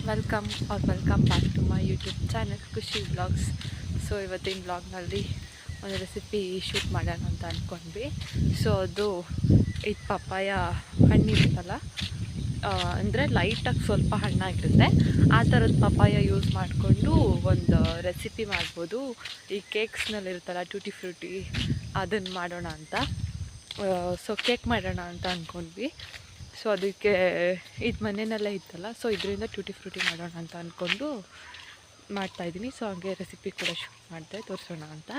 Welcome back to my YouTube channel Khushi vlogs. So ಇವತ್ತಿನ ವ್ಲಾಗ್ನಲ್ಲಿ ಒಂದು ರೆಸಿಪಿ ಶೂಟ್ ಮಾಡೋಣ ಅಂತ ಅಂದ್ಕೊಂಡ್ವಿ. ಸೊ ಅದು ಇದು ಪಪ್ಪಾಯ ಹಣ್ಣಿರುತ್ತಲ್ಲ, ಅಂದರೆ ಲೈಟಾಗಿ ಸ್ವಲ್ಪ ಹಣ್ಣಾಗಿರುತ್ತೆ, ಆ ಥರದ ಪಪ್ಪಾಯ ಯೂಸ್ ಮಾಡಿಕೊಂಡು ಒಂದು ರೆಸಿಪಿ ಮಾಡ್ಬೋದು. ಈ ಕೇಕ್ಸ್ನಲ್ಲಿರುತ್ತಲ್ಲ ಟೂಟಿ ಫ್ರೂಟಿ, ಅದನ್ನು ಮಾಡೋಣ ಅಂತ. ಸೊ ಕೇಕ್ ಮಾಡೋಣ ಅಂತ ಅಂದ್ಕೊಂಡ್ವಿ. ಸೊ ಅದಕ್ಕೆ ಇದು ಮನೆಯಲ್ಲೇ ಇತ್ತಲ್ಲ, ಸೊ ಇದರಿಂದ ಟೂಟಿ ಫ್ರೂಟಿ ಮಾಡೋಣ ಅಂತ ಅಂದ್ಕೊಂಡು ಮಾಡ್ತಾಯಿದ್ದೀನಿ. ಸೊ ಹಾಗೆ ರೆಸಿಪಿ ಕೂಡ ಶೂಟ್ ಮಾಡಿದೆ, ತೋರಿಸೋಣ ಅಂತ.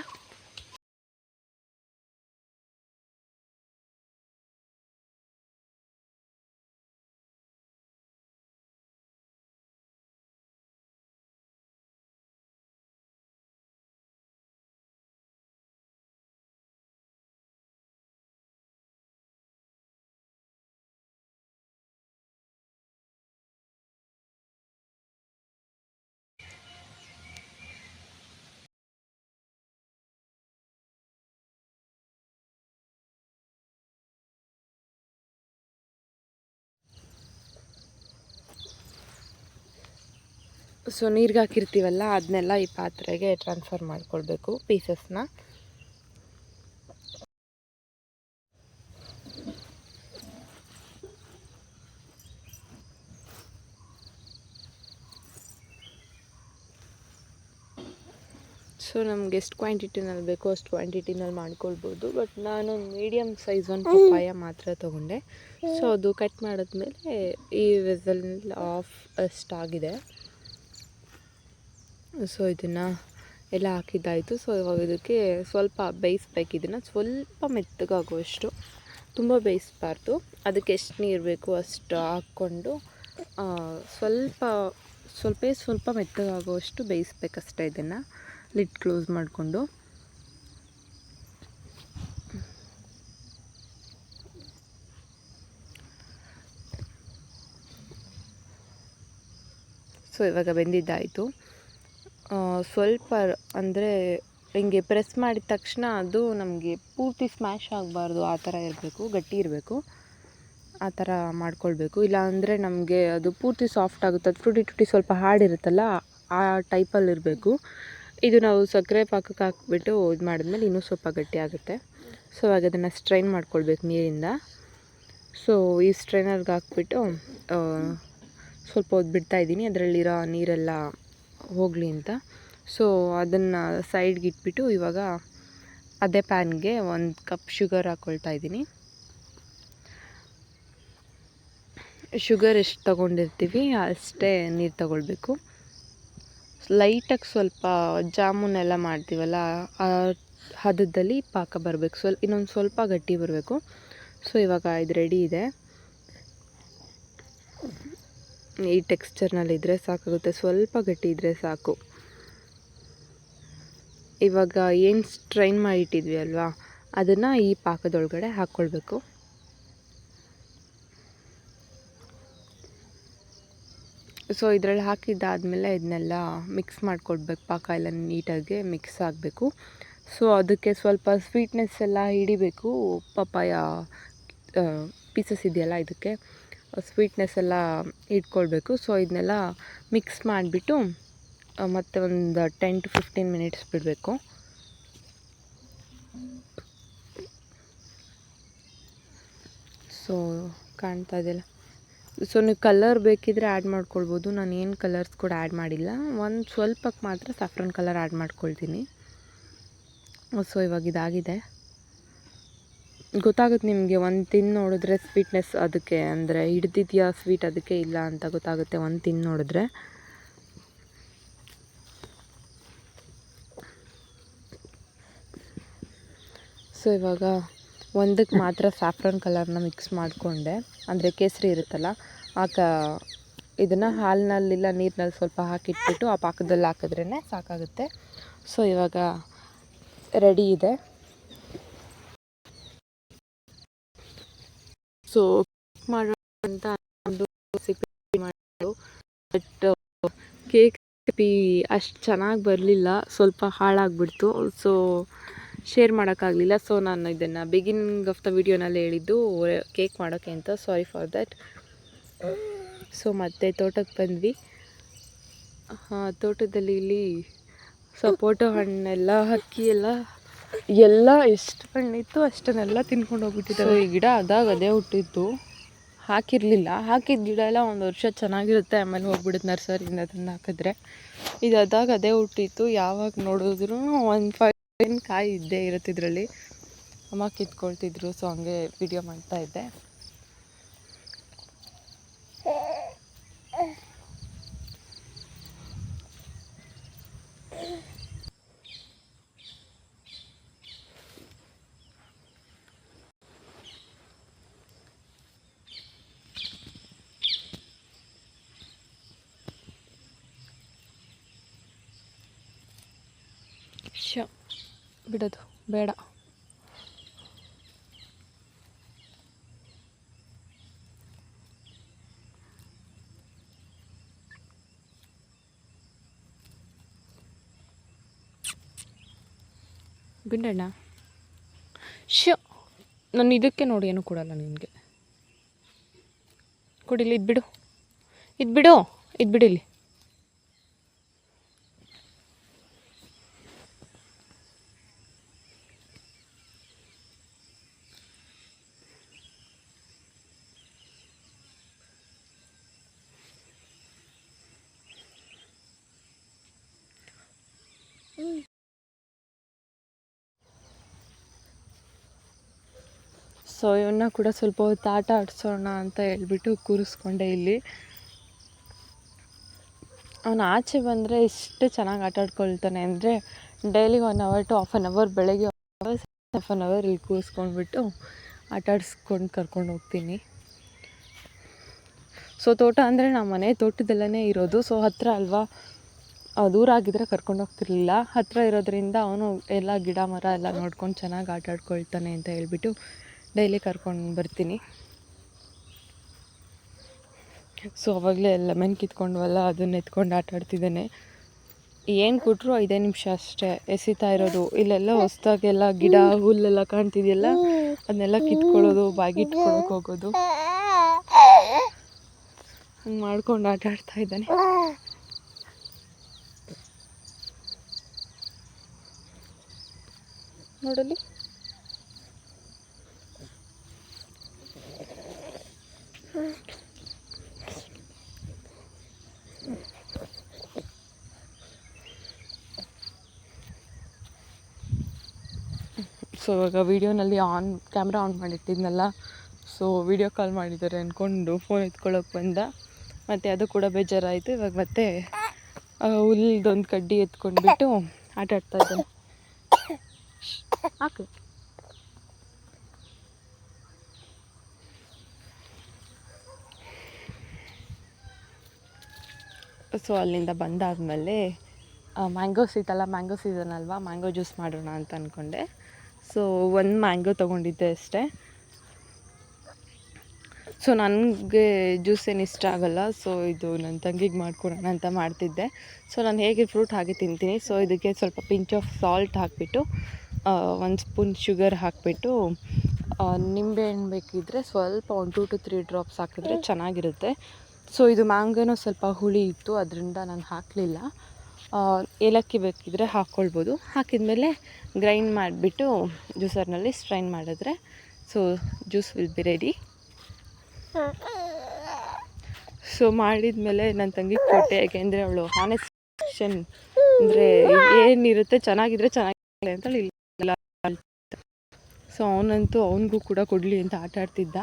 ಸೊ ನೀರಿಗೆ ಹಾಕಿರ್ತೀವಲ್ಲ, ಅದನ್ನೆಲ್ಲ ಈ ಪಾತ್ರೆಗೆ ಟ್ರಾನ್ಸ್ಫರ್ ಮಾಡ್ಕೊಳ್ಬೇಕು ಪೀಸಸ್ನ. ಸೊ ನಮ್ಗೆ ಎಷ್ಟು ಕ್ವಾಂಟಿಟಿನಲ್ಲಿ ಬೇಕೋ ಅಷ್ಟು ಕ್ವಾಂಟಿಟಿನಲ್ಲಿ ಮಾಡ್ಕೊಳ್ಬೋದು. ಬಟ್ ನಾನು ಮೀಡಿಯಮ್ ಸೈಜ್ ಒಂದು ಪಪ್ಪಾಯ ಮಾತ್ರ ತೊಗೊಂಡೆ. ಸೊ ಅದು ಕಟ್ ಮಾಡಿದ್ಮೇಲೆ ಈ ವೆಸಲ್ನಲ್ಲಿ ಅಷ್ಟಾಗಿದೆ. ಸೊ ಇದನ್ನು ಎಲ್ಲ ಹಾಕಿದ್ದಾಯಿತು. ಸೊ ಇವಾಗ ಇದಕ್ಕೆ ಸ್ವಲ್ಪ ಬೇಯಿಸ್ಬೇಕು. ಇದನ್ನು ಸ್ವಲ್ಪ ಮೆತ್ತಗಾಗುವಷ್ಟು, ತುಂಬ ಬೇಯಿಸಬಾರ್ದು. ಅದಕ್ಕೆ ಎಷ್ಟು ನೀರು ಬೇಕು ಅಷ್ಟು ಹಾಕ್ಕೊಂಡು ಸ್ವಲ್ಪ ಮೆತ್ತಗಾಗುವಷ್ಟು ಬೇಯಿಸ್ಬೇಕಷ್ಟೇ. ಇದನ್ನು ಲಿಡ್ ಕ್ಲೋಸ್ ಮಾಡಿಕೊಂಡು ಸೊ ಇವಾಗ ಬೆಂದಿದ್ದಾಯಿತು. ಸ್ವಲ್ಪ ಅಂದರೆ ಹಿಂಗೆ ಪ್ರೆಸ್ ಮಾಡಿದ ತಕ್ಷಣ ಅದು ನಮಗೆ ಪೂರ್ತಿ ಸ್ಮ್ಯಾಶ್ ಆಗಬಾರ್ದು, ಆ ಥರ ಇರಬೇಕು, ಗಟ್ಟಿ ಇರಬೇಕು. ಆ ಥರ ಮಾಡ್ಕೊಳ್ಬೇಕು. ಇಲ್ಲ ಅಂದರೆ ನಮಗೆ ಅದು ಪೂರ್ತಿ ಸಾಫ್ಟ್ ಆಗುತ್ತೆ. ಅದು ಟುಟಿ ಸ್ವಲ್ಪ ಹಾರ್ಡಿರುತ್ತಲ್ಲ, ಆ ಟೈಪಲ್ಲಿರಬೇಕು. ಇದು ನಾವು ಸಕ್ಕರೆ ಪಾಕಕ್ಕೆ ಹಾಕ್ಬಿಟ್ಟು ಇದು ಮಾಡಿದ್ಮೇಲೆ ಇನ್ನೂ ಸ್ವಲ್ಪ ಗಟ್ಟಿ ಆಗುತ್ತೆ. ಸೊ ಇವಾಗ ಅದನ್ನು ಸ್ಟ್ರೈನ್ ಮಾಡ್ಕೊಳ್ಬೇಕು ನೀರಿಂದ. ಸೊ ಈ ಸ್ಟ್ರೈನರ್ಗೆ ಹಾಕ್ಬಿಟ್ಟು ಸ್ವಲ್ಪ ಹೊತ್ತು ಬಿಡ್ತಾಯಿದ್ದೀನಿ, ಅದರಲ್ಲಿರೋ ನೀರೆಲ್ಲ ಹೋಗಲಿ ಅಂತ. ಸೊ ಅದನ್ನು ಸೈಡ್ಗೆ ಇಟ್ಬಿಟ್ಟು ಇವಾಗ ಅದೇ ಪ್ಯಾನ್ಗೆ 1 ಕಪ್ ಶುಗರ್ ಹಾಕ್ಕೊಳ್ತಾ ಇದ್ದೀನಿ. ಶುಗರ್ ಎಷ್ಟು ತೊಗೊಂಡಿರ್ತೀವಿ ಅಷ್ಟೇ ನೀರು ತಗೊಳ್ಬೇಕು. ಲೈಟಾಗಿ ಸ್ವಲ್ಪ ಜಾಮೂನೆಲ್ಲ ಮಾಡ್ತೀವಲ್ಲ, ಆ ಹದದಲ್ಲಿ ಪಾಕ ಬರಬೇಕು. ಇನ್ನೊಂದು ಸ್ವಲ್ಪ ಗಟ್ಟಿ ಬರಬೇಕು. ಸೊ ಇವಾಗ ಇದು ರೆಡಿ ಇದೆ. ಈ ಟೆಕ್ಸ್ಚರ್ನಲ್ಲಿದ್ದರೆ ಸಾಕಾಗುತ್ತೆ, ಸ್ವಲ್ಪ ಗಟ್ಟಿ ಇದ್ದರೆ ಸಾಕು. ಇವಾಗ ಏನು ಸ್ಟ್ರೈನ್ ಮಾಡಿಟ್ಟಿದ್ವಿ ಅಲ್ವಾ, ಅದನ್ನು ಈ ಪಾಕದೊಳಗಡೆ ಹಾಕ್ಕೊಳ್ಬೇಕು. ಸೊ ಇದರಲ್ಲಿ ಹಾಕಿದ್ದಾದಮೇಲೆ ಇದನ್ನೆಲ್ಲ ಮಿಕ್ಸ್ ಮಾಡ್ಕೊಳ್ಬೇಕು. ಪಾಕ ಎಲ್ಲ ನೀಟಾಗಿ ಮಿಕ್ಸ್ ಆಗಬೇಕು. ಸೊ ಅದಕ್ಕೆ ಸ್ವಲ್ಪ ಸ್ವೀಟ್ನೆಸ್ ಎಲ್ಲ ಹಿಡಿಬೇಕು. ಪಪ್ಪಾಯ ಪೀಸಸ್ ಇದೆಯಲ್ಲ, ಇದಕ್ಕೆ ಸ್ವೀಟ್ನೆಸ್ ಎಲ್ಲ ಇಟ್ಕೊಳ್ಬೇಕು. ಸೊ ಇದನ್ನೆಲ್ಲ ಮಿಕ್ಸ್ ಮಾಡಿಬಿಟ್ಟು ಮತ್ತೆ ಒಂದು 10 to 15 ಮಿನಿಟ್ಸ್ ಬಿಡಬೇಕು. ಸೊ ಕಾಣ್ತಾ ಇದೆಯಲ್ಲ. ಸೊ ನೀವು ಕಲರ್ ಬೇಕಿದ್ದರೆ ಆ್ಯಡ್ ಮಾಡ್ಕೊಳ್ಬೋದು. ನಾನು ಏನು ಕಲರ್ಸ್ ಕೂಡ ಆ್ಯಡ್ ಮಾಡಿಲ್ಲ, ಒಂದು ಸ್ವಲ್ಪಕ್ಕೆ ಮಾತ್ರ ಸಾಫ್ರಾನ್ ಕಲರ್ ಆ್ಯಡ್ ಮಾಡ್ಕೊಳ್ತೀನಿ. ಸೊ ಇವಾಗ ಇದಾಗಿದೆ. ಗೊತ್ತಾಗುತ್ತೆ ನಿಮಗೆ, ಒಂದು ತಿಂದು ನೋಡಿದ್ರೆ ಸ್ವೀಟ್ನೆಸ್ ಅದಕ್ಕೆ, ಅಂದರೆ ಹಿಡ್ದಿದೆಯಾ ಸ್ವೀಟ್ ಅದಕ್ಕೆ ಇಲ್ಲ ಅಂತ ಗೊತ್ತಾಗುತ್ತೆ ಒಂದು ತಿಂದು ನೋಡಿದ್ರೆ. ಸೊ ಇವಾಗ ಒಂದಕ್ಕೆ ಮಾತ್ರ ಸಾಫ್ರಾನ್ ಕಲರ್ನ ಮಿಕ್ಸ್ ಮಾಡಿಕೊಂಡೆ, ಅಂದರೆ ಕೇಸರಿ ಇರುತ್ತಲ್ಲ, ಇದನ್ನು ಹಾಲಿನಲ್ಲಿಲ್ಲ ನೀರಿನಲ್ಲಿ ಸ್ವಲ್ಪ ಹಾಕಿಟ್ಬಿಟ್ಟು ಆ ಪಾಕದಲ್ಲಿ ಹಾಕಿದ್ರೇ ಸಾಕಾಗುತ್ತೆ. ಸೊ ಇವಾಗ ರೆಡಿ ಇದೆ. ಸೊ ಮಾಡೋಣ ಅಂತ ಒಂದು ರೆಸಿಪಿ ಮಾಡೋದು, ಬಟ್ ಕೇಕ್ ರೆಸಿಪಿ ಅಷ್ಟು ಚೆನ್ನಾಗಿ ಬರಲಿಲ್ಲ, ಸ್ವಲ್ಪ ಹಾಳಾಗಿಬಿಡ್ತು. ಸೊ ಶೇರ್ ಮಾಡೋಕ್ಕಾಗಲಿಲ್ಲ. ಸೊ ನಾನು ಇದನ್ನು ಬಿಗಿನಿಂಗ್ ಆಫ್ ದ ವಿಡಿಯೋನಲ್ಲಿ ಹೇಳಿದ್ದು ಕೇಕ್ ಮಾಡೋಕ್ಕೆ ಅಂತ, ಸಾರಿ ಫಾರ್ ದ್ಯಾಟ್. ಸೊ ಮತ್ತೆ ತೋಟಕ್ಕೆ ಬಂದ್ವಿ. ತೋಟದಲ್ಲಿ ಇಲ್ಲಿ ಸಪೋಟೊ ಹಣ್ಣೆಲ್ಲ ಹಕ್ಕಿ ಎಲ್ಲ ಎಷ್ಟು ಹಣ್ಣಿತ್ತು ಅಷ್ಟನ್ನೆಲ್ಲ ತಿನ್ಕೊಂಡು ಹೋಗ್ಬಿಟ್ಟಿದ್ದಾವೆ. ಈ ಗಿಡ ಅದೇ ಹುಟ್ಟಿತ್ತು, ಹಾಕಿರಲಿಲ್ಲ. ಹಾಕಿದ ಗಿಡ ಎಲ್ಲ ಒಂದು ವರ್ಷ ಚೆನ್ನಾಗಿರುತ್ತೆ, ಆಮೇಲೆ ಹೋಗ್ಬಿಡುತ್ತೆ ನರ್ಸರಿಯಿಂದ ಅದನ್ನು ಹಾಕಿದ್ರೆ. ಇದು ಅದೇ ಹುಟ್ಟಿತ್ತು. ಯಾವಾಗ ನೋಡಿದ್ರು 1-5 ಕಾಯಿ ಇದ್ದೇ ಇರುತ್ತೆ ಇದರಲ್ಲಿ. ಅಮ್ಮ ಕಿತ್ಕೊಳ್ತಿದ್ರು, ಸೊ ಹಂಗೆ ವಿಡಿಯೋ ಮಾಡ್ತಾಯಿದ್ದೆ. ಬಿಡೋದು ಬೇಡ. ಬಿಡಣ್ಣ. ನಾನು ಇದಕ್ಕೆ ನೋಡಿ ಏನೂ ಕೊಡಲ್ಲ ನಿನಗೆ. ಕೊಡಿಲಿ, ಇದು ಬಿಡಿಲಿ. ಸೊ ಇವನ್ನ ಕೂಡ ಸ್ವಲ್ಪ ಹೊತ್ತು ಆಟ ಆಡಿಸೋಣ ಅಂತ ಹೇಳ್ಬಿಟ್ಟು ಕೂರಿಸ್ಕೊಂಡೆ ಇಲ್ಲಿ. ಅವನು ಆಚೆ ಬಂದರೆ ಎಷ್ಟು ಚೆನ್ನಾಗಿ ಆಟ ಆಡ್ಕೊಳ್ತಾನೆ ಅಂದರೆ, daily 1 hour to half an hour, ಬೆಳಗ್ಗೆ half an hour ಇಲ್ಲಿ ಕೂರಿಸ್ಕೊಂಡ್ಬಿಟ್ಟು ಆಟ ಆಡಿಸ್ಕೊಂಡು ಕರ್ಕೊಂಡು ಹೋಗ್ತೀನಿ. ಸೊ ತೋಟ ಅಂದರೆ ನಮ್ಮ ಮನೆ ತೋಟದಲ್ಲೇ ಇರೋದು. ಸೊ ಹತ್ತಿರ ಅಲ್ವಾ, ದೂರ ಆಗಿದ್ದರೆ ಕರ್ಕೊಂಡು ಹೋಗ್ತಿರ್ಲಿಲ್ಲ. ಹತ್ತಿರ ಇರೋದ್ರಿಂದ ಅವನು ಎಲ್ಲ ಗಿಡ ಮರ ಎಲ್ಲ ನೋಡ್ಕೊಂಡು ಚೆನ್ನಾಗಿ ಆಟ ಆಡ್ಕೊಳ್ತಾನೆ ಅಂತ ಹೇಳ್ಬಿಟ್ಟು ಡೈಲಿ ಕರ್ಕೊಂಡು ಬರ್ತೀನಿ. ಸೊ ಅವಾಗಲೇ ಲೆಮನ್ ಕಿತ್ಕೊಂಡ್ವಲ್ಲ, ಅದನ್ನ ಎತ್ಕೊಂಡು ಆಟ ಆಡ್ತಿದ್ದಾನೆ. ಏನು ಕೊಟ್ಟರು 5 ನಿಮಿಷ ಅಷ್ಟೇ ಎಸಿತಾ ಇರೋದು. ಇಲ್ಲೆಲ್ಲ ಹೊಸ್ದಾಗೆಲ್ಲ ಗಿಡ ಹುಲ್ಲೆಲ್ಲ ಕಾಣ್ತಿದೆಯಲ್ಲ, ಅದನ್ನೆಲ್ಲ ಕಿತ್ಕೊಳ್ಳೋದು, ಬಾಗಿಟ್ಕೊಳಕ್ಕೆ ಹೋಗೋದು, ಹಂಗೆ ಮಾಡ್ಕೊಂಡು ಆಟ ಆಡ್ತಾ ಇದ್ದಾನೆ. ನೋಡಲಿ. ಸೊ ಇವಾಗ ವೀಡಿಯೋನಲ್ಲಿ ಕ್ಯಾಮ್ರಾ ಆನ್ ಮಾಡಿಟ್ಟಿದ್ನಲ್ಲ, ಸೊ ವೀಡಿಯೋ ಕಾಲ್ ಮಾಡಿದ್ದಾರೆ ಅಂದ್ಕೊಂಡು ಫೋನ್ ಎತ್ಕೊಳ್ಳೋಕೆ ಬಂದ. ಮತ್ತು ಅದು ಕೂಡ ಬೇಜಾರಾಯಿತು. ಇವಾಗ ಮತ್ತೆ ಹುಲ್ದೊಂದು ಕಡ್ಡಿ ಎತ್ಕೊಂಡ್ಬಿಟ್ಟು ಆಟ ಆಡ್ತಾ ಇದ್ದಾನೆ. ಹಾಕು. ಸೊ ಅಲ್ಲಿಂದ ಬಂದಾದಮೇಲೆ ಮ್ಯಾಂಗೋ ಸೀಸನ್ ಅಲ್ವಾ, ಮ್ಯಾಂಗೋ ಜ್ಯೂಸ್ ಮಾಡೋಣ ಅಂತ ಅಂದ್ಕೊಂಡೆ. ಸೊ 1 ಮ್ಯಾಂಗೋ ತೊಗೊಂಡಿದ್ದೆ ಅಷ್ಟೇ. ಸೊ ನನಗೆ ಜ್ಯೂಸ್ ಏನು ಇಷ್ಟ ಆಗೋಲ್ಲ. ಸೊ ಇದು ನನ್ನ ತಂಗಿಗೆ ಮಾಡ್ಕೊಡೋಣ ಅಂತ ಮಾಡ್ತಿದ್ದೆ. ಸೊ ನಾನು ಹೇಗೆ ಫ್ರೂಟ್ ಹಾಗೆ ತಿಂತೀನಿ. ಸೊ ಇದಕ್ಕೆ ಸ್ವಲ್ಪ ಪಿಂಚ್ ಆಫ್ ಸಾಲ್ಟ್ ಹಾಕಿಬಿಟ್ಟು, 1 ಸ್ಪೂನ್ ಶುಗರ್ ಹಾಕಿಬಿಟ್ಟು, ನಿಂಬೆಹಣ್ಣು ಬೇಕಿದ್ದರೆ ಸ್ವಲ್ಪ 1 2 to 3 ಡ್ರಾಪ್ಸ್ ಹಾಕಿದ್ರೆ ಚೆನ್ನಾಗಿರುತ್ತೆ. ಸೊ ಇದು ಮ್ಯಾಂಗೋನೂ ಸ್ವಲ್ಪ ಹುಳಿ ಇತ್ತು, ಅದರಿಂದ ನಾನು ಹಾಕಲಿಲ್ಲ. ಏಲಕ್ಕಿ ಬೇಕಿದ್ದರೆ ಹಾಕ್ಕೊಳ್ಬೋದು. ಹಾಕಿದ್ಮೇಲೆ ಗ್ರೈಂಡ್ ಮಾಡಿಬಿಟ್ಟು ಜ್ಯೂಸರ್ನಲ್ಲಿ ಸ್ಟ್ರೈನ್ ಮಾಡಿದ್ರೆ so juice will be ready. So ಮಾಡಿದ್ಮೇಲೆ ನನ್ನ ತಂಗಿಗೆ ಕೊಟ್ಟೆ, ಯಾಕೆಂದರೆ ಅವಳು ಹಾನೆಸ್ಟೇಷನ್ ಅಂದರೆ ಏನಿರುತ್ತೆ ಚೆನ್ನಾಗಿದ್ರೆ ಚೆನ್ನಾಗಿಲ್ಲ ಅಂತೇಳಿ ಇಲ್ಲ. ಸೊ ಅವನಂತೂ ಅವನಿಗೂ ಕೂಡ ಕೊಡಲಿ ಅಂತ ಆಟ ಆಡ್ತಿದ್ದ.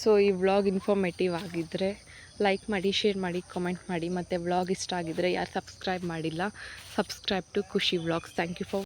ಸೊ ಈ ವ್ಲಾಗ್ ಇನ್ಫಾರ್ಮೇಟಿವ್ ಆಗಿದ್ದರೆ ಲೈಕ್ ಮಾಡಿ, ಶೇರ್ ಮಾಡಿ, ಕಮೆಂಟ್ ಮಾಡಿ. ಮತ್ತು ವ್ಲಾಗ್ ಇಷ್ಟ ಆಗಿದ್ದರೆ ಯಾರು ಸಬ್ಸ್ಕ್ರೈಬ್ ಮಾಡಿಲ್ಲ, subscribe to Khushi vlogs. Thank you for